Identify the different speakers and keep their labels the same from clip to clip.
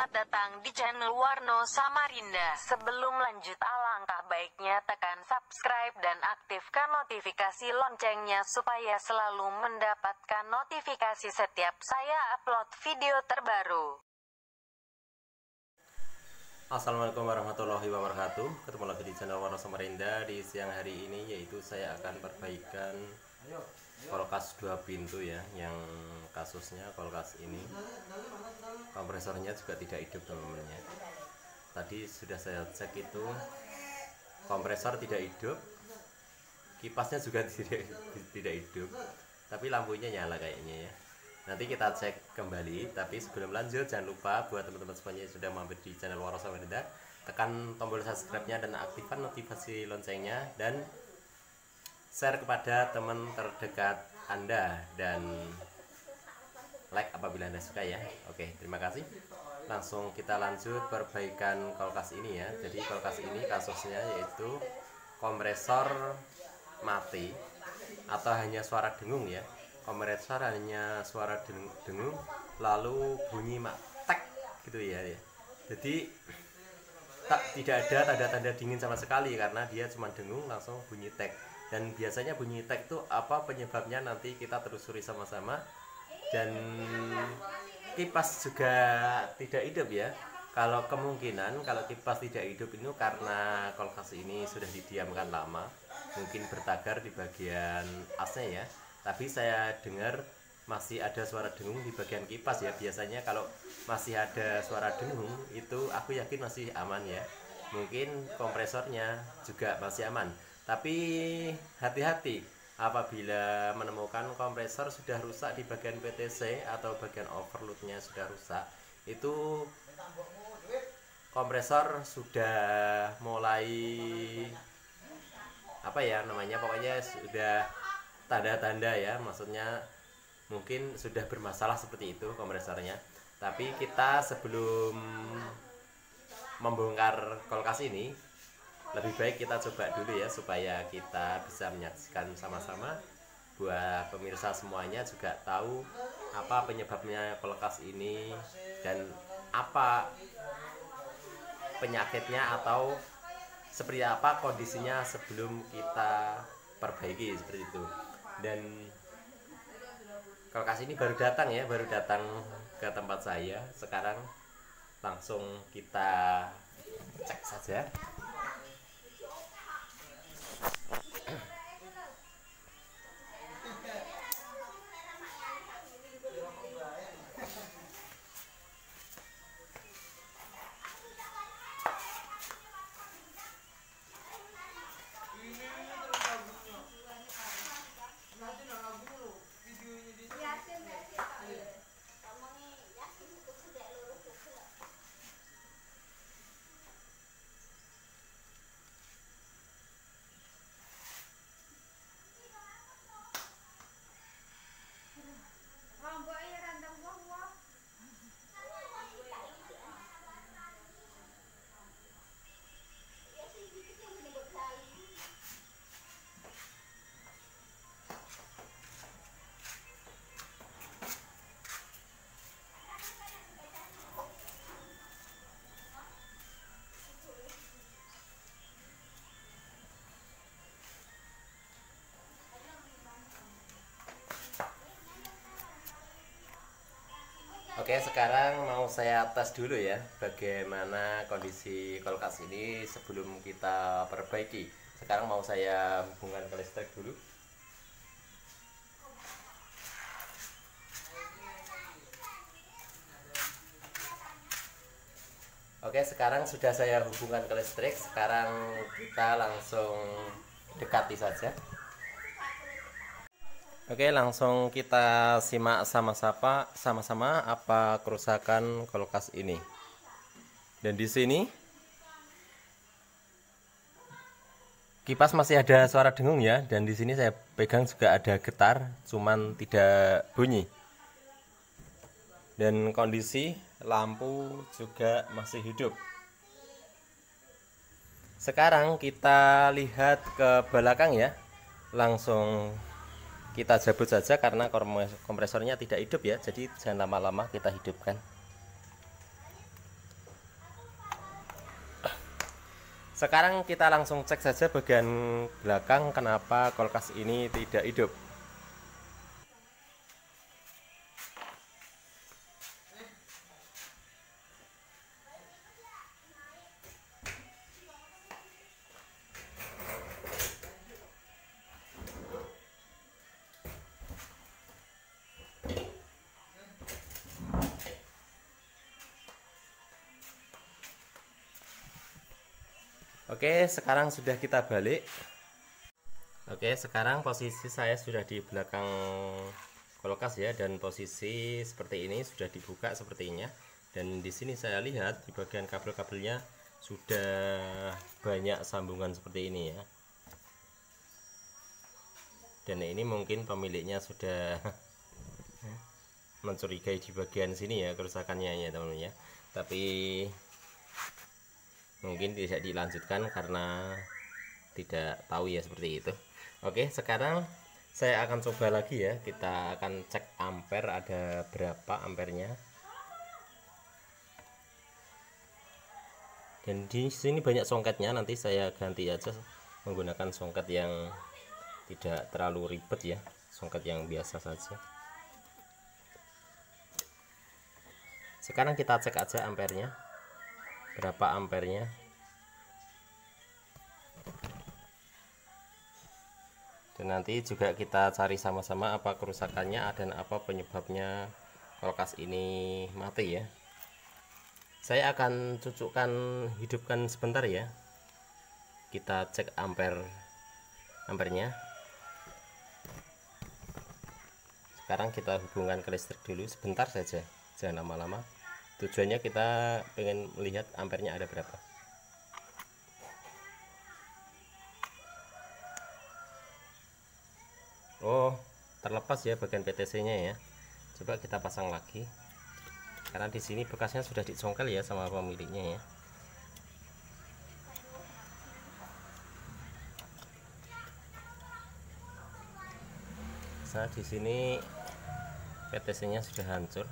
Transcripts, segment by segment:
Speaker 1: Selamat datang di channel Warno Samarinda. Sebelum lanjut, alangkah baiknya tekan subscribe dan aktifkan notifikasi loncengnya supaya selalu mendapatkan notifikasi setiap saya upload video terbaru.
Speaker 2: Assalamualaikum warahmatullahi wabarakatuh. Ketemu lagi di channel Warno Samarinda. Di siang hari ini yaitu saya akan perbaikan kulkas 2 pintu ya, yang kasusnya kulkas ini kompresornya juga tidak hidup teman-teman ya. Tadi sudah saya cek, itu kompresor tidak hidup, kipasnya juga tidak hidup, tapi lampunya nyala kayaknya ya. Nanti kita cek kembali. Tapi sebelum lanjut, jangan lupa buat teman-teman semuanya yang sudah mampir di channel Warno Samarinda, tekan tombol subscribe-nya dan aktifkan notifikasi loncengnya, dan share kepada teman terdekat Anda, dan like apabila Anda suka ya. Oke, terima kasih. Langsung kita lanjut perbaikan kulkas ini ya. Jadi kulkas ini kasusnya yaitu kompresor mati atau hanya suara dengung ya. Kompresor hanya suara dengung lalu bunyi tek gitu ya. Jadi tidak ada tanda-tanda dingin sama sekali, karena dia cuma dengung langsung bunyi tek. Dan biasanya bunyi tek itu apa penyebabnya, nanti kita telusuri sama-sama. Dan kipas juga tidak hidup ya. Kalau kemungkinan kalau kipas tidak hidup itu karena kulkas ini sudah didiamkan lama, mungkin bertagar di bagian asnya ya. Tapi saya dengar masih ada suara dengung di bagian kipas ya. Biasanya kalau masih ada suara dengung itu aku yakin masih aman ya. Mungkin kompresornya juga masih aman. Tapi hati-hati apabila menemukan kompresor sudah rusak di bagian PTC atau bagian overloadnya sudah rusak, itu kompresor sudah mulai apa ya namanya, pokoknya sudah tanda-tanda ya, maksudnya mungkin sudah bermasalah seperti itu kompresornya. Tapi kita sebelum membongkar kulkas ini, lebih baik kita coba dulu ya, supaya kita bisa menyaksikan sama-sama, buat pemirsa semuanya juga tahu apa penyebabnya kulkas ini dan apa penyakitnya atau seperti apa kondisinya sebelum kita perbaiki seperti itu. Dan kulkas ini baru datang ya, baru datang ke tempat saya. Sekarang langsung kita cek saja. Oke, sekarang mau saya tes dulu ya bagaimana kondisi kulkas ini sebelum kita perbaiki. Sekarang mau saya hubungkan ke listrik dulu. Oke, sekarang sudah saya hubungkan ke listrik. Sekarang kita langsung dekati saja. Oke, langsung kita simak sama-sama apa kerusakan kulkas ini. Dan di sini kipas masih ada suara dengung ya, dan di sini saya pegang juga ada getar, cuman tidak bunyi. Dan kondisi lampu juga masih hidup. Sekarang kita lihat ke belakang ya. Langsung kita cabut saja karena kompresornya tidak hidup ya, jadi jangan lama-lama kita hidupkan. Sekarang kita langsung cek saja bagian belakang kenapa kulkas ini tidak hidup. Oke, sekarang sudah kita balik. Oke, sekarang posisi saya sudah di belakang kulkas ya, dan posisi seperti ini sudah dibuka sepertinya. Dan di sini saya lihat di bagian kabel-kabelnya sudah banyak sambungan seperti ini ya. Dan ini mungkin pemiliknya sudah mencurigai di bagian sini ya kerusakannya ya teman-teman ya. Tapi mungkin tidak dilanjutkan karena tidak tahu ya seperti itu. Oke, sekarang saya akan coba lagi ya, kita akan cek ampere ada berapa ampernya. Dan di sini banyak songketnya, nanti saya ganti aja menggunakan songket yang tidak terlalu ribet ya, songket yang biasa saja. Sekarang kita cek aja ampernya, berapa ampernya. Dan nanti juga kita cari sama-sama apa kerusakannya dan apa penyebabnya kulkas ini mati ya. Saya akan cucukkan, hidupkan sebentar ya. Kita cek ampernya. Sekarang kita hubungkan ke listrik dulu sebentar saja, jangan lama-lama. Tujuannya kita pengen melihat ampernya ada berapa. Oh, terlepas ya bagian PTC-nya ya. Coba kita pasang lagi. Karena di sini bekasnya sudah dicongkel ya sama pemiliknya ya. Nah, di sini PTC-nya sudah hancur,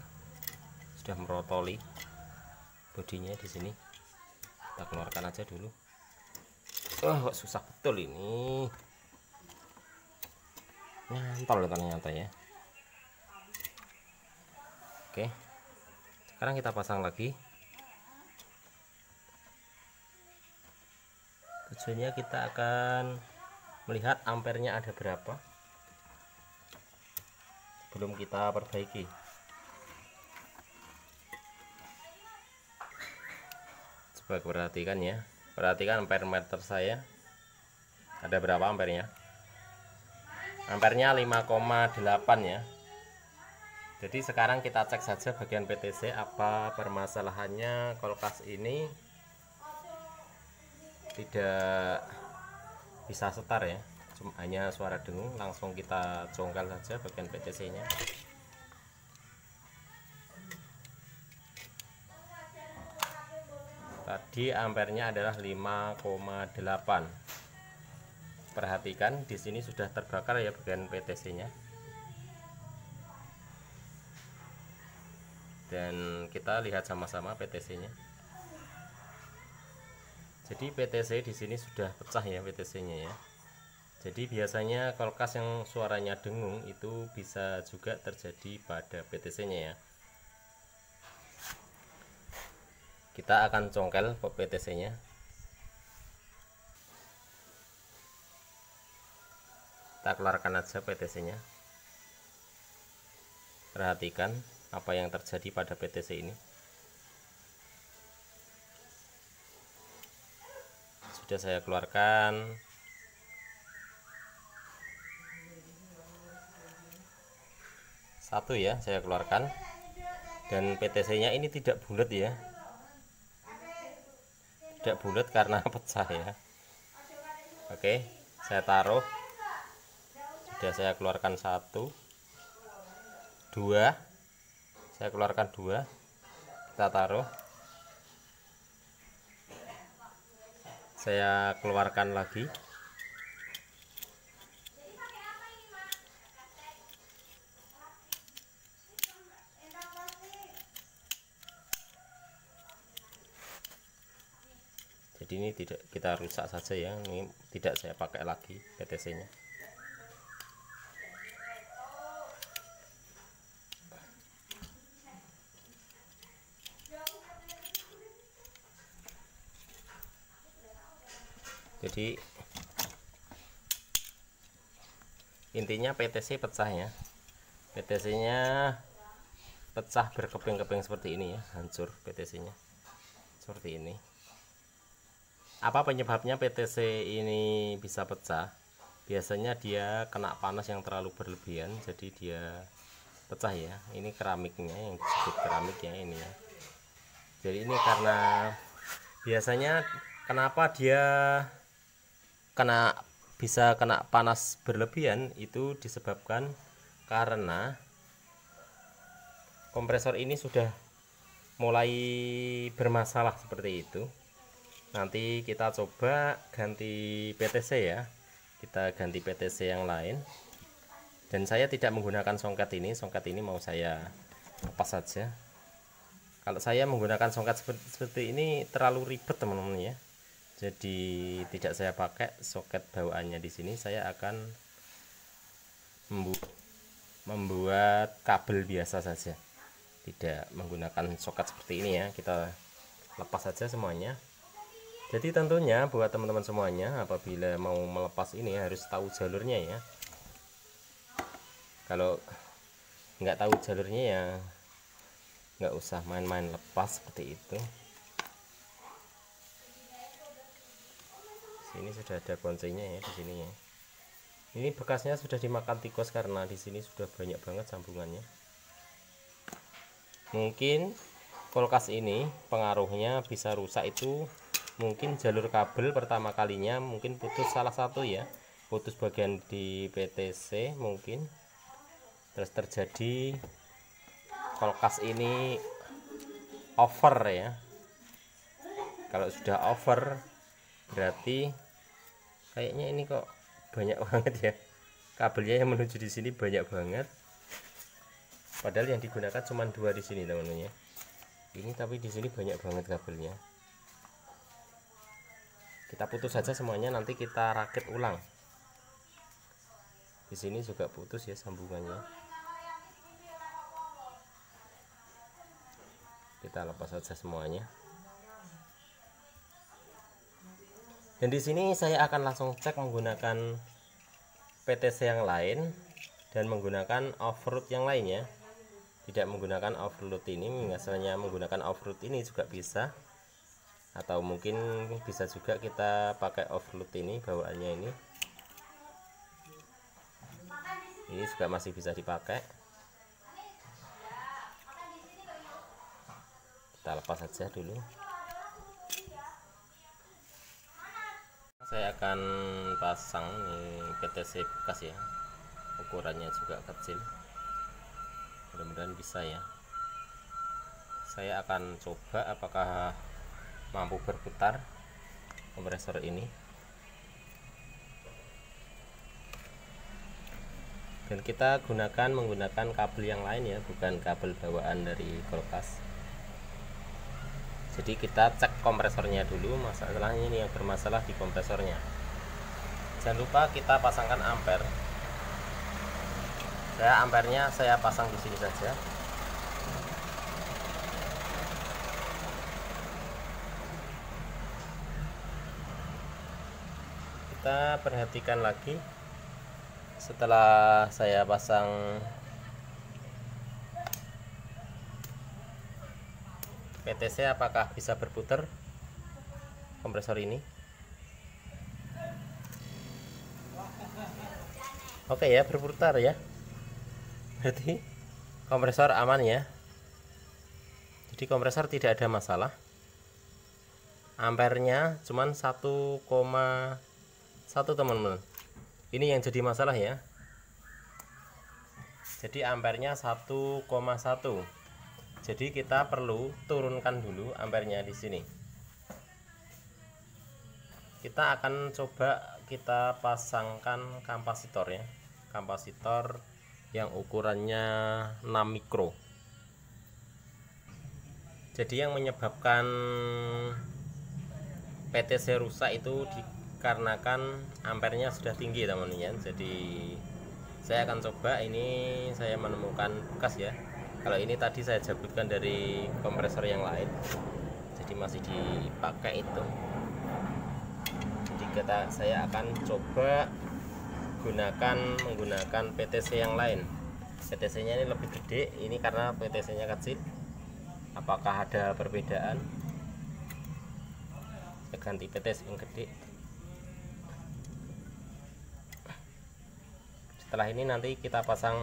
Speaker 2: sudah merotoli bodinya di sini. Kita keluarkan aja dulu. Kok susah betul ini. Nyantol ternyata ya. Oke, sekarang kita pasang lagi. Tujuannya kita akan melihat ampernya ada berapa sebelum kita perbaiki. Coba perhatikan ya, perhatikan ampere meter saya ada berapa ampernya. Ampernya 5,8 ya. Jadi sekarang kita cek saja bagian PTC apa permasalahannya kulkas ini tidak bisa setar ya. Cuma hanya suara dengung, langsung kita congkel saja bagian PTC nya. Tadi ampernya adalah 5,8. Perhatikan di sini sudah terbakar ya bagian PTC-nya. Dan kita lihat sama-sama PTC-nya. Jadi PTC di sini sudah pecah ya PTC-nya ya. Jadi biasanya kulkas yang suaranya dengung itu bisa juga terjadi pada PTC-nya ya. Kita akan congkel PTC-nya. Kita keluarkan aja PTC-nya. Perhatikan apa yang terjadi pada PTC ini. Sudah saya keluarkan. Satu ya, saya keluarkan. Dan PTC-nya ini tidak bulat ya. Tidak bulat karena pecah ya. Oke, saya taruh. Sudah saya keluarkan 1, 2, saya keluarkan 2, kita taruh, saya keluarkan lagi, Jadi ini tidak kita rusak saja ya, ini tidak saya pakai lagi PTC nya. Jadi intinya PTC pecah ya, PTC nya pecah berkeping-keping seperti ini ya, hancur PTC nya seperti ini. Apa penyebabnya PTC ini bisa pecah? Biasanya dia kena panas yang terlalu berlebihan, jadi dia pecah ya. Ini keramiknya yang disebut keramik ya ini ya. Jadi ini karena biasanya kenapa dia bisa kena panas berlebihan, itu disebabkan karena kompresor ini sudah mulai bermasalah seperti itu. Nanti kita coba ganti PTC ya, kita ganti PTC yang lain. Dan saya tidak menggunakan songket ini mau saya lepas saja. Kalau saya menggunakan songket seperti ini terlalu ribet teman-teman ya, jadi tidak saya pakai soket bawaannya. Di sini saya akan membuat kabel biasa saja, tidak menggunakan soket seperti ini ya. Kita lepas saja semuanya. Jadi tentunya buat teman-teman semuanya, apabila mau melepas ini harus tahu jalurnya ya. Kalau nggak tahu jalurnya ya nggak usah main-main lepas seperti itu. Sini sudah ada kuncinya ya, di sini ya. Ini bekasnya sudah dimakan tikus karena di sini sudah banyak banget sambungannya. Mungkin kulkas ini pengaruhnya bisa rusak itu mungkin jalur kabel pertama kalinya mungkin putus salah satu ya, putus bagian di PTC mungkin. Terus terjadi kulkas ini over ya. Kalau sudah over berarti kayaknya ini kok banyak banget ya kabelnya yang menuju di sini, banyak banget. Padahal yang digunakan cuma 2 di sini teman-teman ya. Ini tapi di sini banyak banget kabelnya. Kita putus saja semuanya, nanti kita rakit ulang. Di sini juga putus ya sambungannya. Kita lepas saja semuanya. Dan di sini saya akan langsung cek menggunakan PTC yang lain dan menggunakan off-road yang lain ya. Tidak menggunakan off-road ini, misalnya menggunakan off-road ini juga bisa. Atau mungkin bisa juga kita pakai off-road ini bawaannya ini. Ini juga masih bisa dipakai. Kita lepas saja dulu. Saya akan pasang nih PTC bekas ya, ukurannya juga kecil, mudah-mudahan bisa ya. Saya akan coba apakah mampu berputar kompresor ini. Dan kita menggunakan kabel yang lain ya, bukan kabel bawaan dari kulkas. Jadi kita cek kompresornya dulu, masalahnya ini yang bermasalah di kompresornya. Jangan lupa kita pasangkan ampere. Ampernya saya pasang di sini saja. Kita perhatikan lagi setelah saya pasang PTC, apakah bisa berputar kompresor ini. Oke ya, berputar ya, berarti kompresor aman ya. Jadi kompresor tidak ada masalah. Ampernya cuman 1,1 teman-teman. Ini yang jadi masalah ya. Jadi ampernya 1,1. Jadi kita perlu turunkan dulu ampernya di sini. Kita akan coba kita pasangkan kapasitor ya. Kapasitor yang ukurannya 6 mikro. Jadi yang menyebabkan PTC rusak itu dikarenakan ampernya sudah tinggi teman-teman. Jadi saya akan coba, ini saya menemukan bekas ya. Kalau ini tadi saya jabutkan dari kompresor yang lain, jadi masih dipakai itu. Jadi saya akan coba menggunakan PTC yang lain. PTC nya ini lebih gede, ini karena PTC nya kecil. Apakah ada perbedaan? Saya ganti PTC yang gede. Setelah ini nanti kita pasang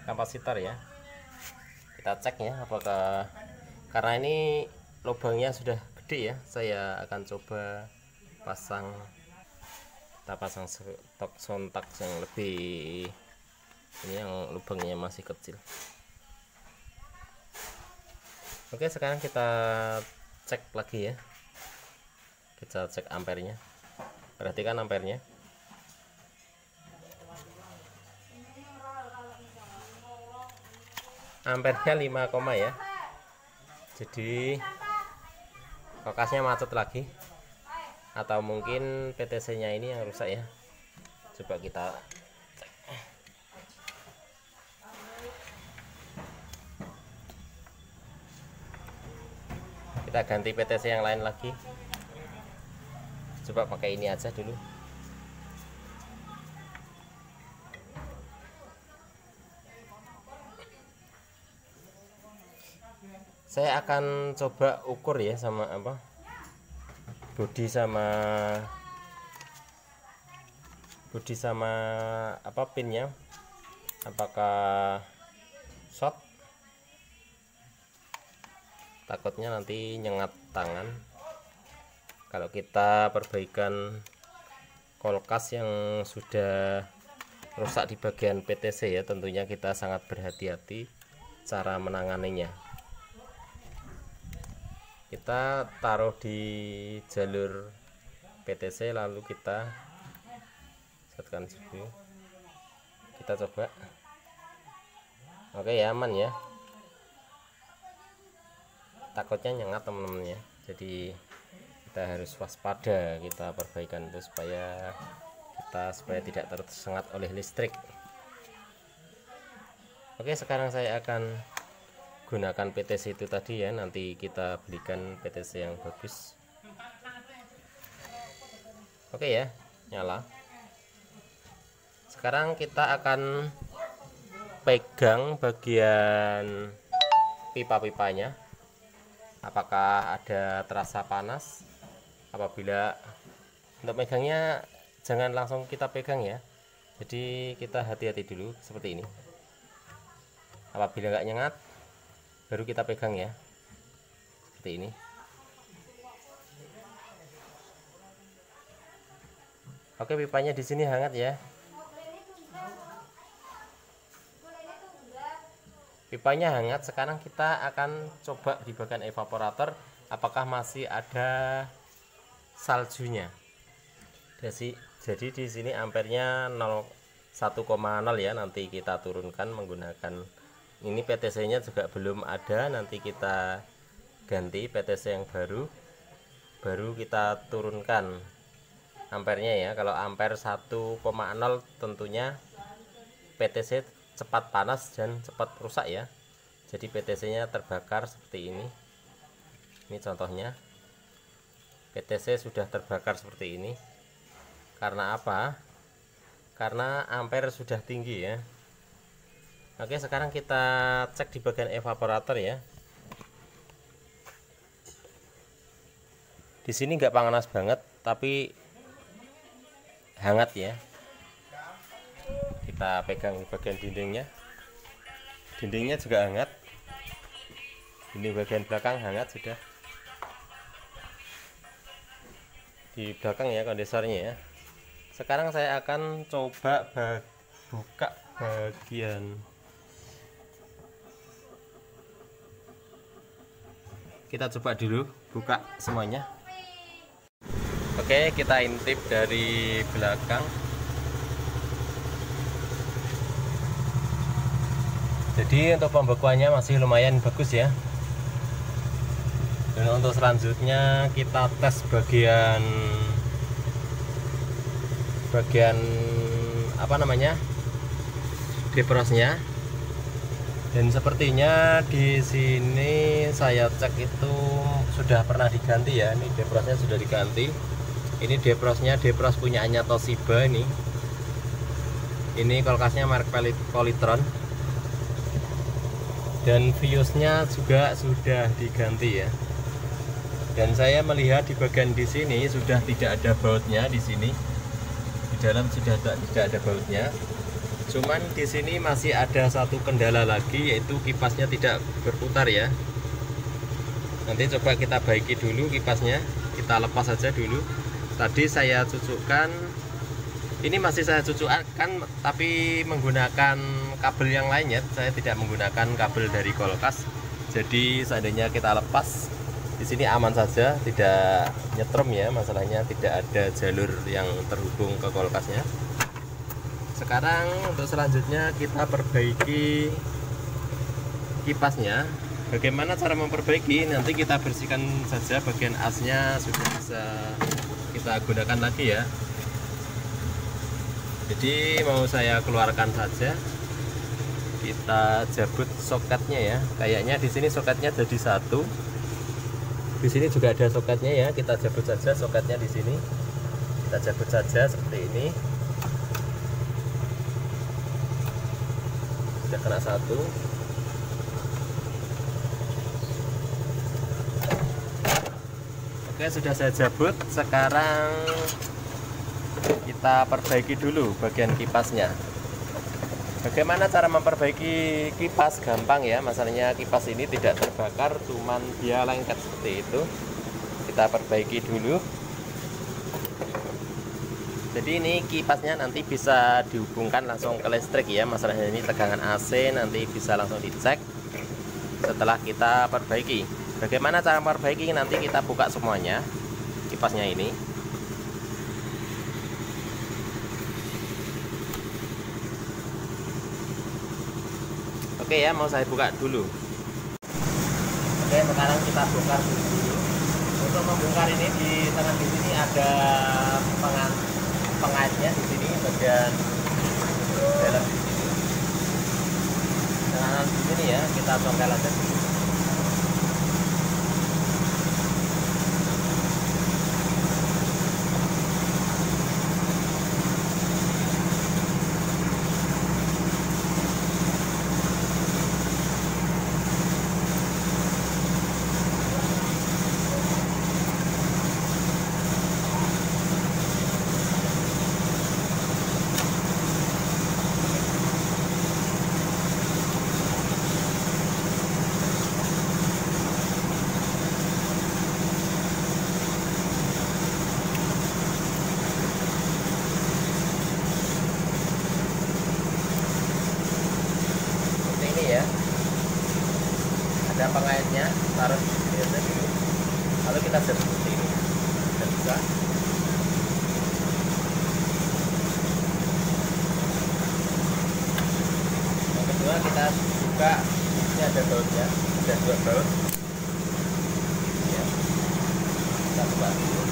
Speaker 2: kapasitor ya. Kita cek ya apakah, karena ini lubangnya sudah gede ya, saya akan coba kita pasang stok sontak yang lebih, ini yang lubangnya masih kecil. Oke, sekarang kita cek lagi ya. Kita cek ampernya. Perhatikan ampernya. Ampernya 5, ya. Jadi kulkasnya macet lagi, atau mungkin PTC nya ini yang rusak ya. Coba kita cek. Kita ganti PTC yang lain lagi. Coba pakai ini aja dulu. Saya akan coba ukur ya sama bodi sama pinnya, apakah short. Takutnya nanti nyengat tangan kalau kita perbaikan kulkas yang sudah rusak di bagian PTC ya. Tentunya kita sangat berhati-hati cara menanganinya. Kita taruh di jalur PTC, lalu kita setkan dulu. Kita coba. Oke ya, aman ya. Takutnya nyengat teman-teman ya. Jadi kita harus waspada, kita perbaikan itu supaya tidak tersengat oleh listrik. Oke, sekarang saya akan gunakan PTC itu tadi ya, nanti kita belikan PTC yang bagus. Oke ya, nyala. Sekarang kita akan pegang bagian pipa-pipanya, apakah ada terasa panas. Apabila untuk megangnya jangan langsung kita pegang ya, jadi kita hati-hati dulu seperti ini. Apabila nggak nyengat baru kita pegang ya, seperti ini. Oke, pipanya di sini hangat ya. Pipanya hangat. Sekarang kita akan coba di bagian evaporator apakah masih ada saljunya. Jadi di sini ampernya 1,0 ya, nanti kita turunkan menggunakan ini. PTC nya juga belum ada, nanti kita ganti PTC yang baru kita turunkan ampernya ya. Kalau amper 1,0 tentunya PTC cepat panas dan cepat rusak ya. Jadi PTC nya terbakar seperti ini. Ini contohnya, PTC sudah terbakar seperti ini. Karena apa? Karena ampere sudah tinggi ya. Oke, sekarang kita cek di bagian evaporator ya. Di sini nggak panas banget, tapi hangat ya. Kita pegang di bagian dindingnya. Dindingnya juga hangat. Dinding bagian belakang hangat sudah. Di belakang ya kondensornya ya. Sekarang saya akan coba buka bagian. Kita coba dulu buka semuanya. Oke, kita intip dari belakang. Jadi untuk pembekuannya masih lumayan bagus ya. Dan untuk selanjutnya kita tes bagian apa namanya, deprosnya. Dan sepertinya di sini saya cek itu sudah pernah diganti ya. Ini deprosnya sudah diganti. Ini deprosnya depros punyaannya Toshiba ini. Ini kulkasnya merek Polytron. Dan fusenya juga sudah diganti ya. Dan saya melihat di bagian di sini sudah tidak ada bautnya di sini. Di dalam sudah tidak ada bautnya. Cuman di sini masih ada satu kendala lagi, yaitu kipasnya tidak berputar ya. Nanti coba kita baiki dulu kipasnya, kita lepas saja dulu. Tadi saya cucukkan, ini masih saya cucukkan tapi menggunakan kabel yang lainnya. Saya tidak menggunakan kabel dari kulkas. Jadi seandainya kita lepas, di sini aman saja, tidak nyetrum ya. Masalahnya tidak ada jalur yang terhubung ke kulkasnya. Sekarang untuk selanjutnya kita perbaiki kipasnya. Bagaimana cara memperbaiki? Nanti kita bersihkan saja bagian asnya, sudah bisa kita gunakan lagi ya. Jadi mau saya keluarkan saja. Kita jabut soketnya ya. Kayaknya di sini soketnya jadi satu. Di sini juga ada soketnya ya. Kita jabut saja soketnya di sini. Kita jabut saja seperti ini. Sudah kena satu. Oke, sudah saya jabut. Sekarang kita perbaiki dulu bagian kipasnya. Bagaimana cara memperbaiki kipas? Gampang ya. Masalahnya kipas ini tidak terbakar, cuman dia lengket seperti itu. Kita perbaiki dulu. Jadi ini kipasnya nanti bisa dihubungkan langsung ke listrik ya. Masalahnya ini tegangan AC, nanti bisa langsung dicek setelah kita perbaiki. Bagaimana cara memperbaiki? Nanti kita buka semuanya kipasnya ini. Oke ya, mau saya buka dulu. Oke, sekarang kita bongkar dulu. Untuk membongkar ini di tengah di sini ada pengaitnya di sini bagian dalam di sini. Dengan di sini ya, kita congkel aja. Ya, ada pengaitnya, taruh di sini aja dulu, lalu kita jabut seperti ini, dan bisa. Yang kedua kita buka, ini ada bautnya, ada dua baut ya. Kita buka dulu,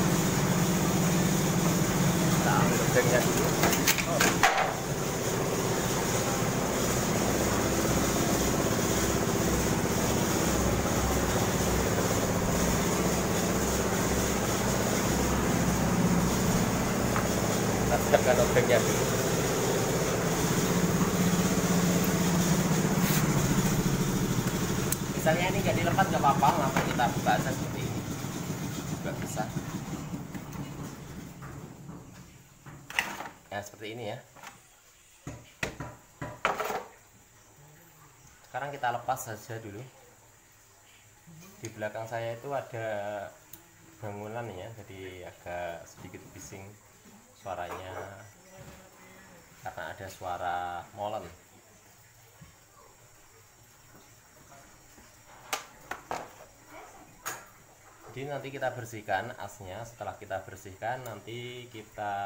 Speaker 2: kita ambil lubangnya dulu. Siapkan obengnya dulu. Misalnya ini jadi lepas gak apa-apa, langsung kita buka aja seperti ini juga bisa ya, seperti ini ya. Sekarang kita lepas saja dulu. Di belakang saya itu ada bangunan ya, jadi agak sedikit bising suaranya karena ada suara molen. Jadi nanti kita bersihkan asnya. Setelah kita bersihkan, nanti kita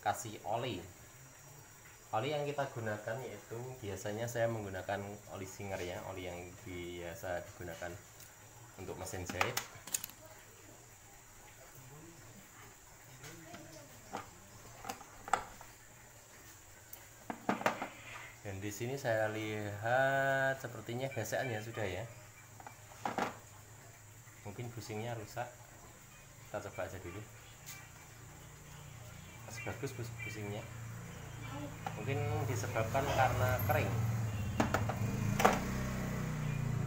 Speaker 2: kasih oli. Oli yang kita gunakan yaitu biasanya saya menggunakan oli Singer ya, oli yang biasa digunakan untuk mesin jahit. Dan di sini saya lihat sepertinya gesekannya sudah ya. Mungkin busingnya rusak. Kita coba aja dulu. Masih bagus busingnya. Mungkin disebabkan karena kering.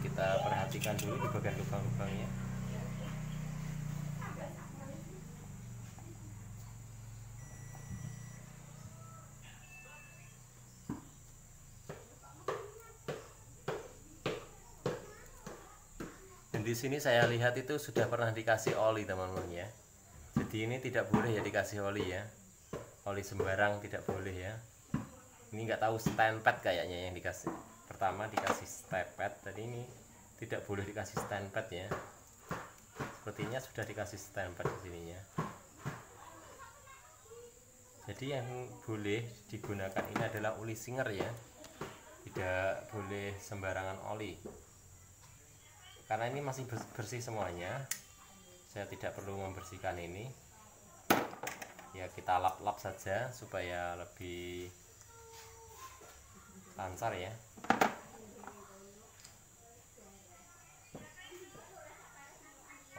Speaker 2: Kita perhatikan dulu di bagian lubang-lubangnya. Dan di sini saya lihat itu sudah pernah dikasih oli teman-teman ya. Jadi ini tidak boleh ya dikasih oli ya. Oli sembarang tidak boleh ya. Ini nggak tahu stand pad kayaknya yang dikasih. Pertama dikasih stand pad, tadi ini tidak boleh dikasih stand pad ya. Sepertinya sudah dikasih stand pad di sininya. Jadi yang boleh digunakan ini adalah oli Singer ya. Tidak boleh sembarangan oli. Karena ini masih bersih semuanya, saya tidak perlu membersihkan ini. Ya kita lap-lap saja supaya lebih lancar ya.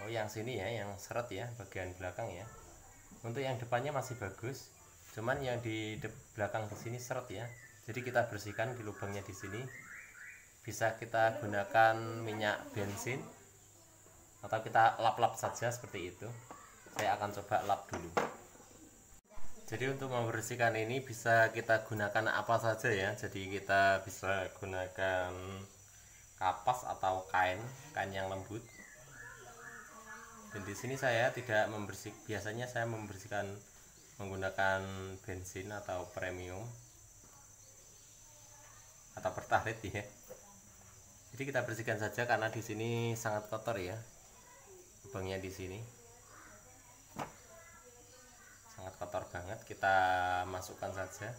Speaker 2: Oh yang sini ya, yang seret ya, bagian belakang ya. Untuk yang depannya masih bagus, cuman yang di belakang di sini seret ya. Jadi kita bersihkan di lubangnya di sini. Bisa kita gunakan minyak bensin atau kita lap-lap saja seperti itu. Saya akan coba lap dulu. Jadi untuk membersihkan ini bisa kita gunakan apa saja ya. Jadi kita bisa gunakan kapas atau kain yang lembut. Dan di sini saya tidak biasanya saya membersihkan menggunakan bensin atau premium atau pertalite ya. Jadi kita bersihkan saja karena di sini sangat kotor ya. Lubangnya di sini sangat kotor banget. Kita masukkan saja.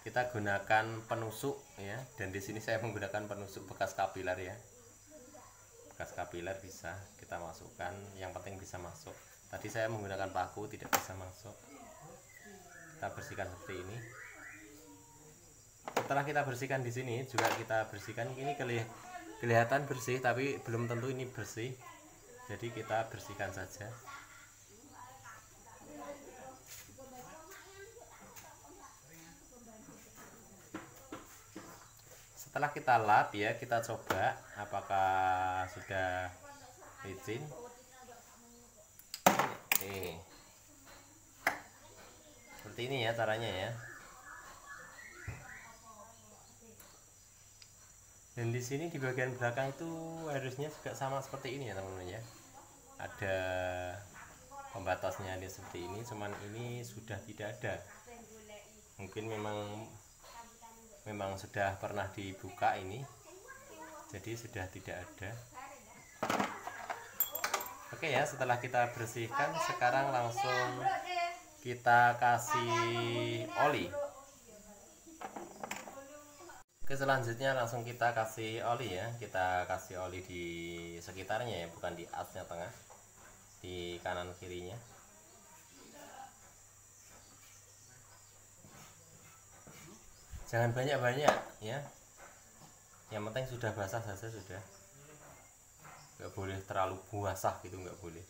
Speaker 2: Kita gunakan penusuk ya. Dan di sini saya menggunakan penusuk bekas kapiler ya. Bekas kapiler bisa kita masukkan. Yang penting bisa masuk. Tadi saya menggunakan paku tidak bisa masuk. Kita bersihkan seperti ini. Setelah kita bersihkan di sini juga kita bersihkan, ini kelihatan bersih tapi belum tentu ini bersih. Jadi kita bersihkan saja. Setelah kita lap ya, kita coba apakah sudah licin. Oke. Seperti ini ya caranya ya. Dan di sini di bagian belakang itu harusnya juga sama seperti ini ya teman-teman ya. Ada pembatasnya ini seperti ini, cuman ini sudah tidak ada. Mungkin memang sudah pernah dibuka ini, jadi sudah tidak ada. Oke ya, setelah kita bersihkan, sekarang langsung kita kasih oli. Oke, selanjutnya langsung kita kasih oli ya. Kita kasih oli di sekitarnya ya, bukan di asnya tengah, di kanan kirinya. Jangan banyak-banyak ya. Yang penting sudah basah saja sudah. Nggak boleh terlalu basah gitu, nggak boleh.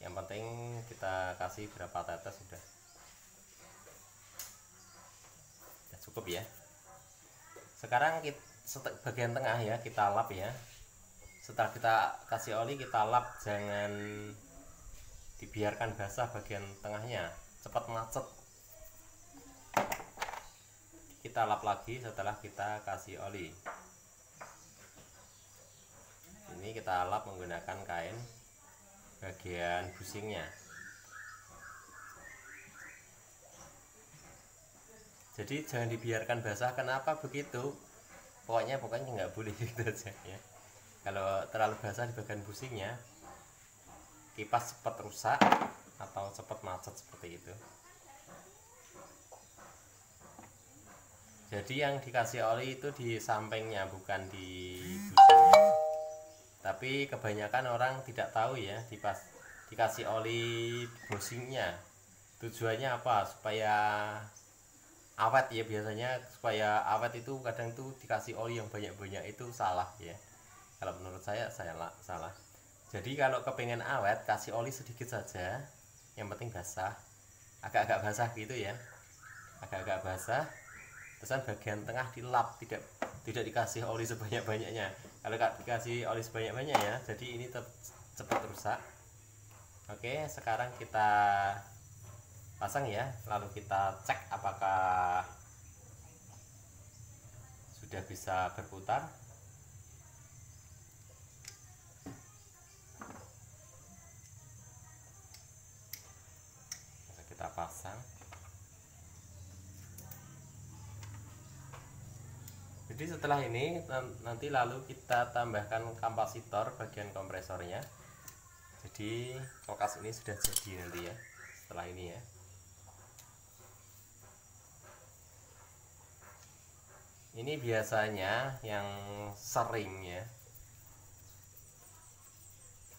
Speaker 2: Yang penting kita kasih berapa tetes sudah. Ya, cukup ya. Sekarang bagian tengah ya kita lap ya. Setelah kita kasih oli kita lap, jangan dibiarkan basah bagian tengahnya, cepat macet. Kita lap lagi setelah kita kasih oli. Ini kita lap menggunakan kain bagian busingnya. Jadi jangan dibiarkan basah. Kenapa begitu? Pokoknya nggak boleh gitu aja ya. Kalau terlalu basah di bagian busingnya, kipas cepat rusak atau cepat macet seperti itu. Jadi yang dikasih oli itu di sampingnya, bukan di busingnya. Kita Tapi kebanyakan orang tidak tahu ya, dikasih oli bushingnya tujuannya apa, supaya awet ya. Biasanya supaya awet itu kadang tuh dikasih oli yang banyak-banyak, itu salah ya. Kalau menurut saya salah. Jadi kalau kepengen awet, kasih oli sedikit saja, yang penting basah, agak-agak basah gitu ya, agak-agak basah. Terusan bagian tengah dilap, tidak dikasih oli sebanyak-banyaknya. Kalau dikasih oli sebanyak-banyaknya ya, jadi ini cepat rusak. Oke, sekarang kita pasang ya, lalu kita cek apakah sudah bisa berputar. Kita pasang. Jadi setelah ini nanti lalu kita tambahkan kapasitor bagian kompresornya. Jadi kulkas ini sudah jadi nanti ya, setelah ini ya. Ini biasanya yang sering ya,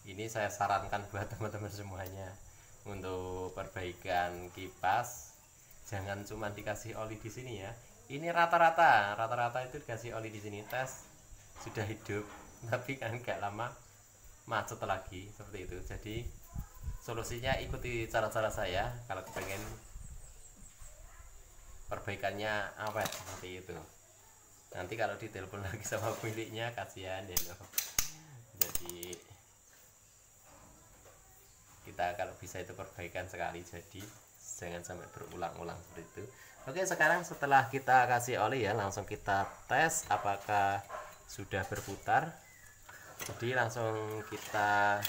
Speaker 2: ini saya sarankan buat teman-teman semuanya, untuk perbaikan kipas jangan cuma dikasih oli di sini ya. Ini rata-rata itu dikasih oli di sini, tes sudah hidup, tapi kan gak lama macet lagi seperti itu. Jadi solusinya ikuti cara-cara saya kalau pengen perbaikannya awet seperti itu. Nanti kalau ditelepon lagi sama pemiliknya kasihan ya loh. Jadi kita kalau bisa itu perbaikan sekali, jadi jangan sampai berulang-ulang seperti itu. Oke, sekarang setelah kita kasih oli ya, langsung kita tes apakah sudah berputar. Jadi langsung kita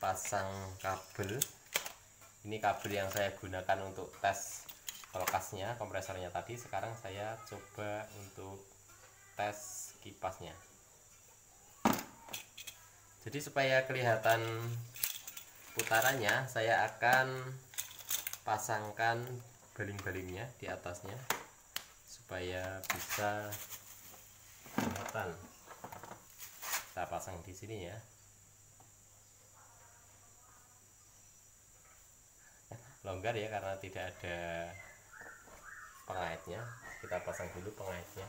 Speaker 2: pasang kabel. Ini kabel yang saya gunakan untuk tes kulkasnya, kompresornya tadi. Sekarang saya coba untuk tes kipasnya. Jadi supaya kelihatan putarannya, saya akan pasangkan baling-balingnya di atasnya supaya bisa kelihatan. Kita pasang di sini ya. Longgar ya karena tidak ada pengaitnya. Kita pasang dulu pengaitnya.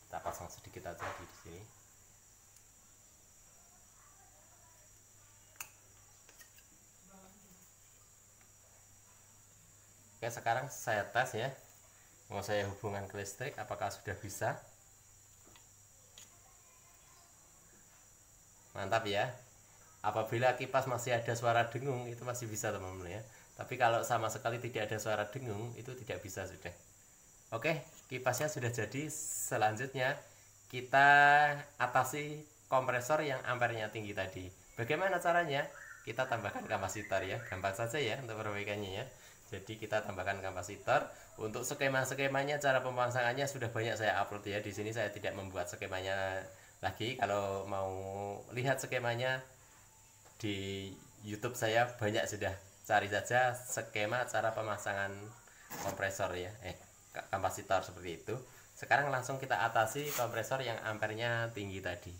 Speaker 2: Kita pasang sedikit aja di sini. Oke, sekarang saya tes ya, mau saya hubungkan ke listrik apakah sudah bisa. Mantap ya. Apabila kipas masih ada suara dengung, itu masih bisa teman-teman ya. Tapi kalau sama sekali tidak ada suara dengung, itu tidak bisa sudah. Oke, kipasnya sudah jadi. Selanjutnya kita atasi kompresor yang ampernya tinggi tadi. Bagaimana caranya? Kita tambahkan kapasitor ya, gampang saja ya untuk perbaikannya ya. Jadi kita tambahkan kapasitor. Untuk skema-skemanya, cara pemasangannya sudah banyak saya upload ya. Di sini saya tidak membuat skemanya lagi. Kalau mau lihat skemanya di YouTube saya banyak sudah. Cari saja skema cara pemasangan kompresor ya, kapasitor seperti itu. Sekarang langsung kita atasi kompresor yang ampernya tinggi tadi.